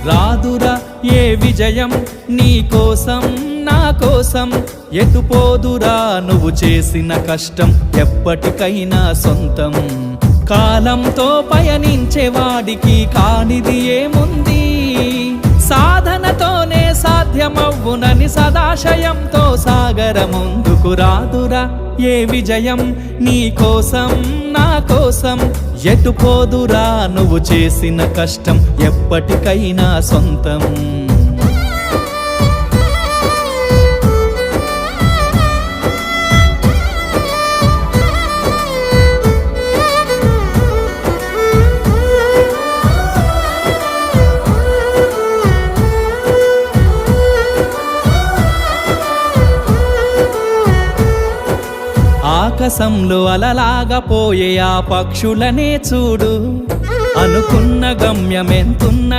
రాదురా ఏ విజయం నీ కోసం నా కోసం, ఎటుపోదురా నువ్వు చేసిన కష్టం ఎప్పటికైనా సొంతం. కాలంతో పయనించే వాడికి కానిది ఏముంది, సాధనతోనే సాధ్యమవ్వునని సదాశయంతో సాగర ముందుకు. రాదురా ఏ విజయం నీ కోసం నా కోసం, ఎటుపోదురా నువ్వు చేసిన కష్టం ఎప్పటికైనా సొంతం. ఆకాశంలో అలలాగా పోయే ఆ పక్షులనే చూడు, అనుకున్న గమ్యమెంతున్న